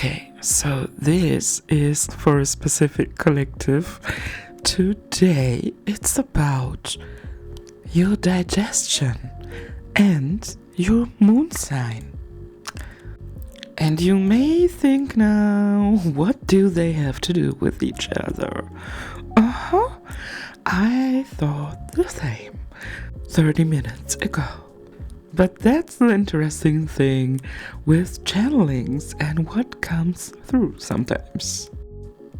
Okay, so this is for a specific collective. Today it's about your digestion and your moon sign. And you may think now, what do they have to do with each other? I thought the same 30 minutes ago. But that's the interesting thing with channelings and what comes through sometimes.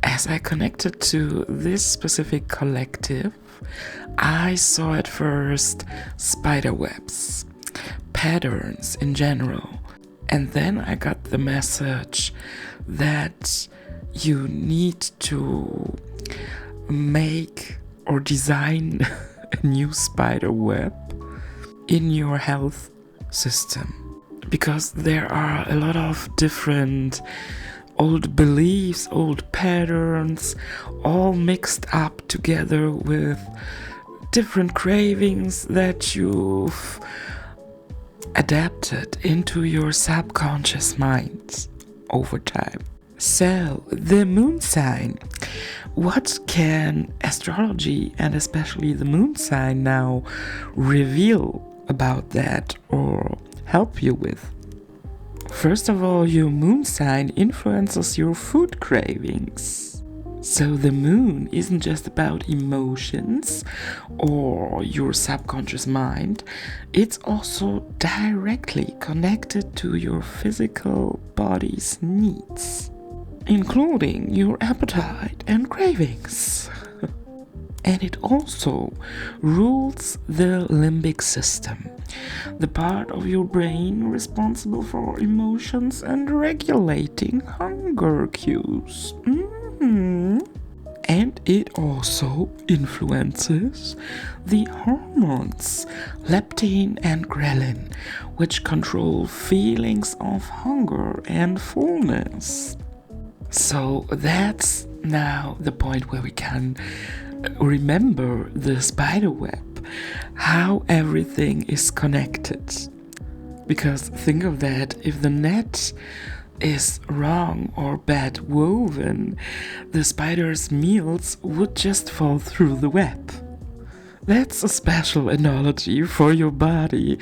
As I connected to this specific collective, I saw at first spider webs, patterns in general. And then I got the message that you need to make or design a new spider web in your health system, because there are a lot of different old beliefs, old patterns, all mixed up together with different cravings that you've adapted into your subconscious mind over time. So, the moon sign. What can astrology and especially the moon sign now reveal about that or help you with? First of all, your moon sign influences your food cravings. So the moon isn't just about emotions or your subconscious mind, it's also directly connected to your physical body's needs, including your appetite and cravings. And it also rules the limbic system, the part of your brain responsible for emotions and regulating hunger cues. And it also influences the hormones, leptin and ghrelin, which control feelings of hunger and fullness. So that's now the point where we can remember the spider web, how everything is connected. Because think of that, if the net is wrong or bad woven, the spider's meals would just fall through the web. That's a special analogy for your body,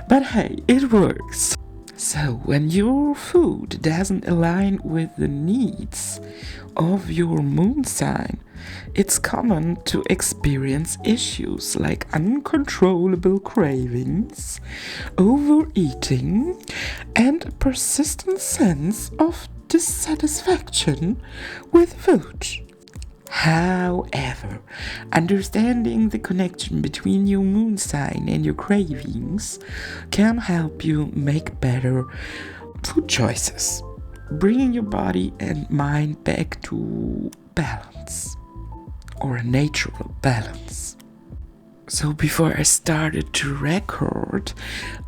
but hey, it works. So, when your food doesn't align with the needs of your moon sign, it's common to experience issues like uncontrollable cravings, overeating, and a persistent sense of dissatisfaction with food. However, understanding the connection between your moon sign and your cravings can help you make better food choices, bringing your body and mind back to balance, or a natural balance. So before I started to record,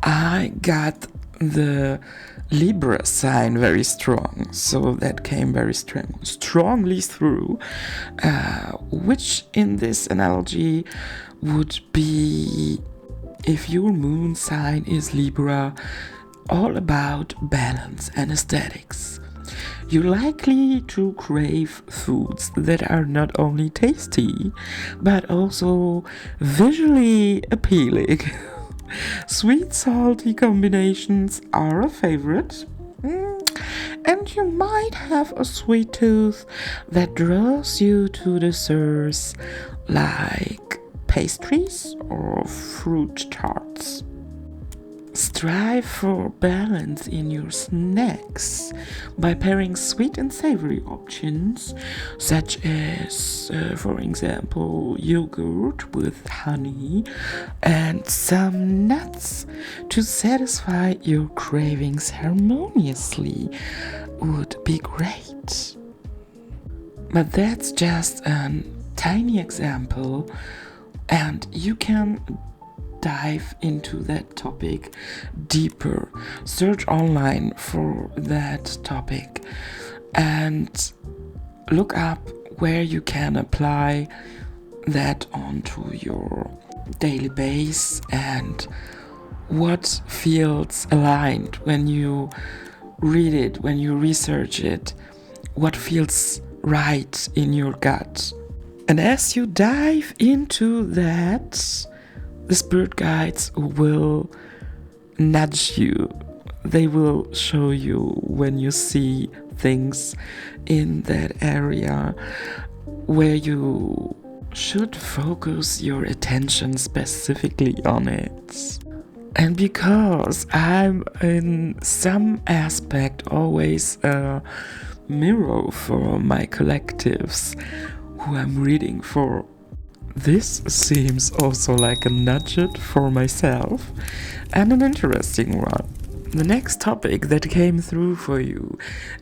I got the Libra sign very strong, so that came very strongly through, which in this analogy would be, if your moon sign is Libra, all about balance and aesthetics. You're likely to crave foods that are not only tasty, but also visually appealing. Sweet salty combinations are a favorite, and you might have a sweet tooth that draws you to desserts like pastries or fruit tarts. Strive for balance in your snacks by pairing sweet and savory options, such as, for example, yogurt with honey and some nuts to satisfy your cravings harmoniously would be great. But that's just a tiny example, and you can dive into that topic deeper. Search online for that topic and look up where you can apply that onto your daily base and what feels aligned when you read it, when you research it, what feels right in your gut. And as you dive into that, the spirit guides will nudge you. They will show you when you see things in that area where you should focus your attention specifically on it. And because I'm in some aspect always a mirror for my collectives who I'm reading for, this seems also like a nugget for myself, and an interesting one. The next topic that came through for you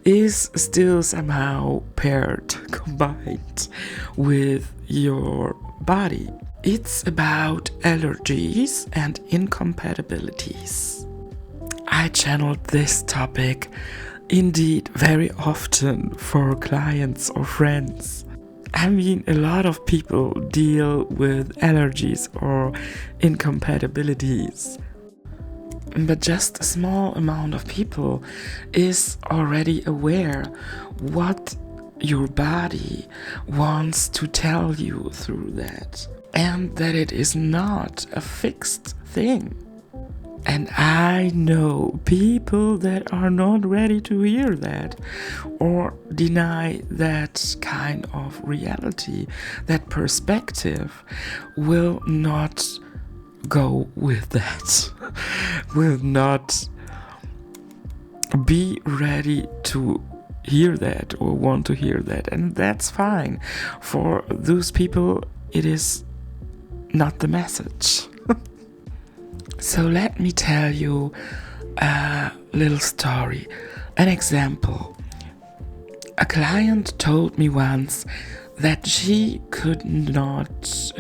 is still somehow combined with your body. It's about allergies and incompatibilities. I channeled this topic indeed very often for clients or friends. I mean, a lot of people deal with allergies or incompatibilities, but just a small amount of people is already aware what your body wants to tell you through that, and that it is not a fixed thing. And I know people that are not ready to hear that or deny that kind of reality, that perspective, will not go with that, will not be ready to hear that or want to hear that. And that's fine. For those people, it is not the message. So let me tell you a little story, an example. A client told me once that she could not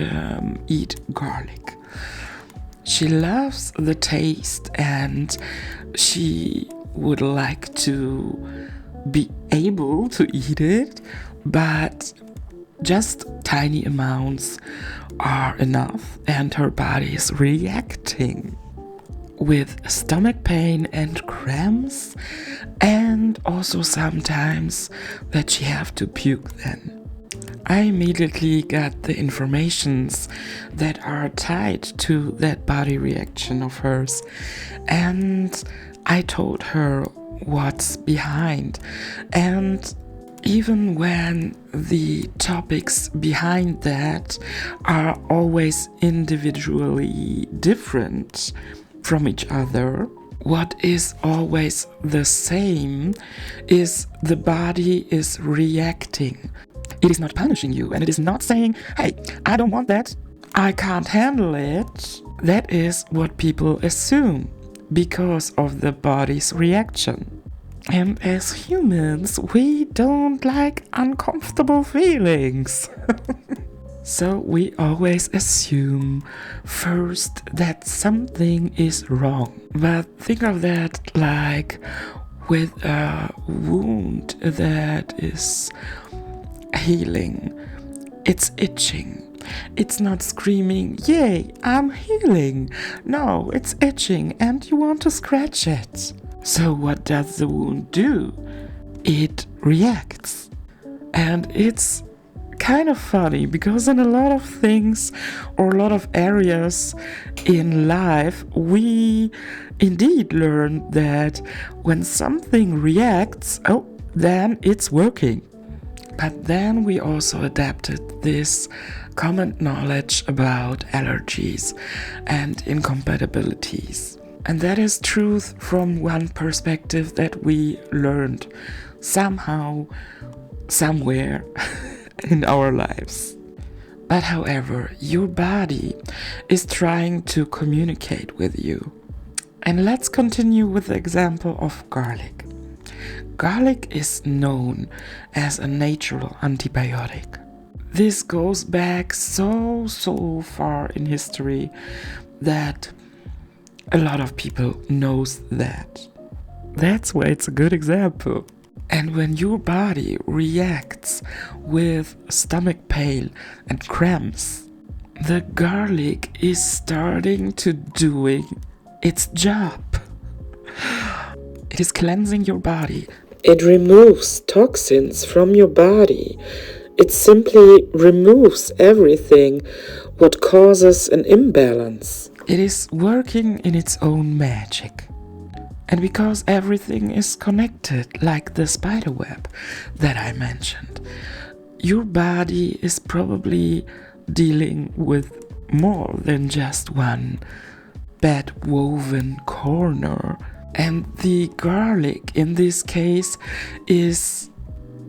eat garlic. She loves the taste and she would like to be able to eat it, but just tiny amounts are enough, and her body is reacting with stomach pain and cramps, and also sometimes that she have to puke then. I immediately got the informations that are tied to that body reaction of hers, and I told her what's behind. And even when the topics behind that are always individually different from each other, what is always the same is the body is reacting. It is not punishing you, and it is not saying, hey, I don't want that, I can't handle it. That is what people assume because of the body's reaction. And as humans, we don't like uncomfortable feelings. So we always assume first that something is wrong. But think of that like with a wound that is healing. It's itching. It's not screaming, yay, I'm healing. No, it's itching and you want to scratch it. So what does the wound do? It reacts. And it's kind of funny because in a lot of things or a lot of areas in life, we indeed learn that when something reacts, then it's working. But then we also adapted this common knowledge about allergies and incompatibilities. And that is truth from one perspective that we learned somehow, somewhere in our lives. But however, your body is trying to communicate with you. And let's continue with the example of garlic. Garlic is known as a natural antibiotic. This goes back so far in history that a lot of people knows that. That's why it's a good example. And when your body reacts with stomach pain and cramps, the garlic is starting to doing its job. It is cleansing your body. It removes toxins from your body. It simply removes everything what causes an imbalance. It is working in its own magic. And because everything is connected, like the spider web that I mentioned, your body is probably dealing with more than just one bad woven corner. And the garlic in this case is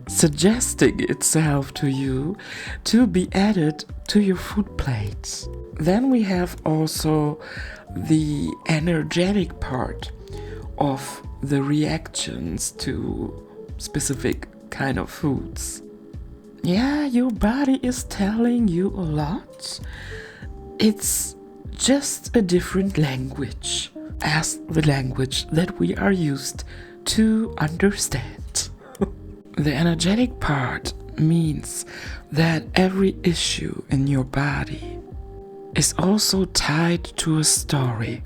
suggesting itself to you to be added to your food plate. Then we have also the energetic part of the reactions to specific kind of foods. Yeah, your body is telling you a lot. It's just a different language as the language that we are used to understand. The energetic part means that every issue in your body is also tied to a story,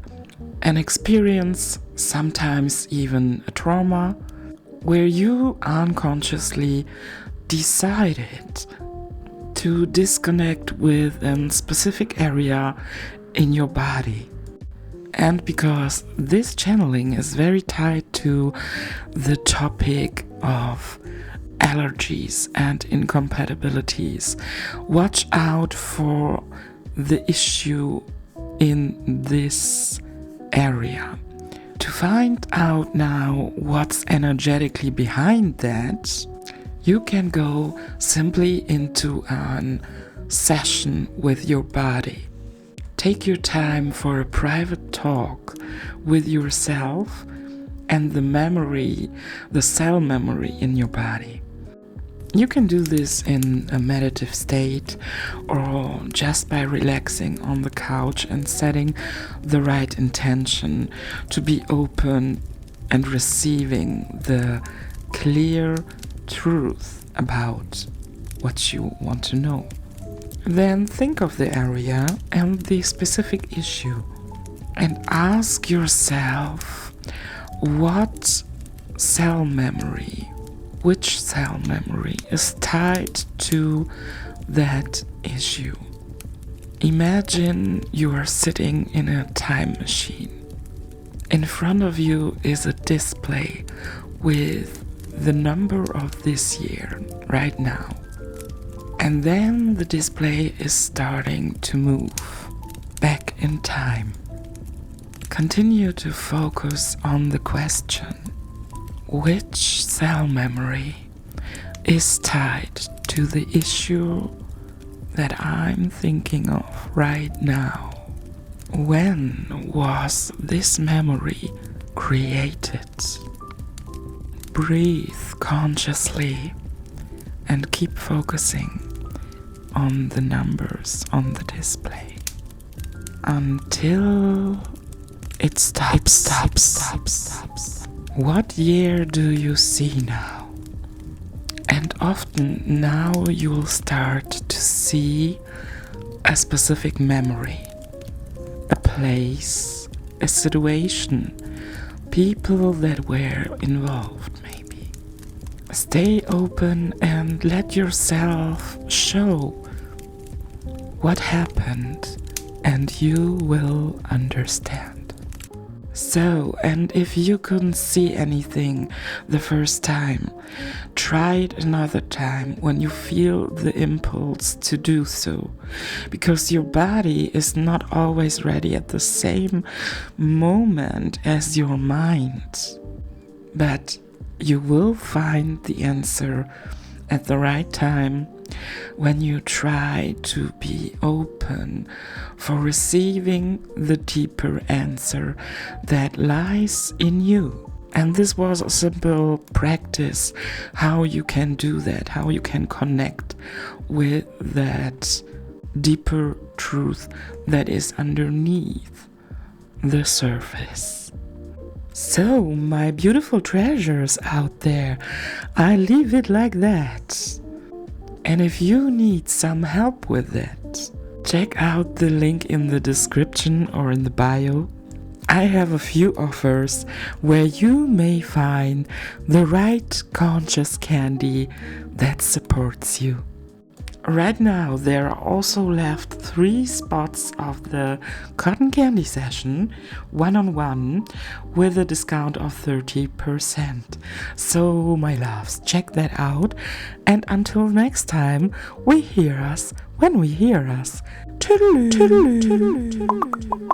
an experience, sometimes even a trauma, where you unconsciously decided to disconnect with a specific area in your body. And because this channeling is very tied to the topic of allergies and incompatibilities, watch out for the issue in this area. To find out now what's energetically behind that, you can go simply into a session with your body. Take your time for a private talk with yourself and the memory, the cell memory in your body. You can do this in a meditative state or just by relaxing on the couch and setting the right intention to be open and receiving the clear truth about what you want to know. Then think of the area and the specific issue and ask yourself what cell memory, which cell memory is tied to that issue. Imagine you are sitting in a time machine. In front of you is a display with the number of this year right now. And then the display is starting to move back in time. Continue to focus on the question, which cell memory is tied to the issue that I'm thinking of right now? When was this memory created? Breathe consciously and keep focusing on the numbers on the display until it stops. What year do you see now? And often now you'll start to see a specific memory, a place, a situation, people that were involved maybe. Stay open and let yourself show what happened, and you will understand. So, and if you couldn't see anything the first time, try it another time when you feel the impulse to do so, because your body is not always ready at the same moment as your mind. But you will find the answer at the right time when you try to be open for receiving the deeper answer that lies in you. And this was a simple practice how you can do that, how you can connect with that deeper truth that is underneath the surface. So, my beautiful treasures out there, I leave it like that. And if you need some help with it, check out the link in the description or in the bio. I have a few offers where you may find the right conscious candy that supports you. Right now, there are also left 3 spots of the cotton candy session, one-on-one, with a discount of 30%. So, my loves, check that out. And until next time, we hear us when we hear us. Toodaloo. Toodaloo. Toodaloo.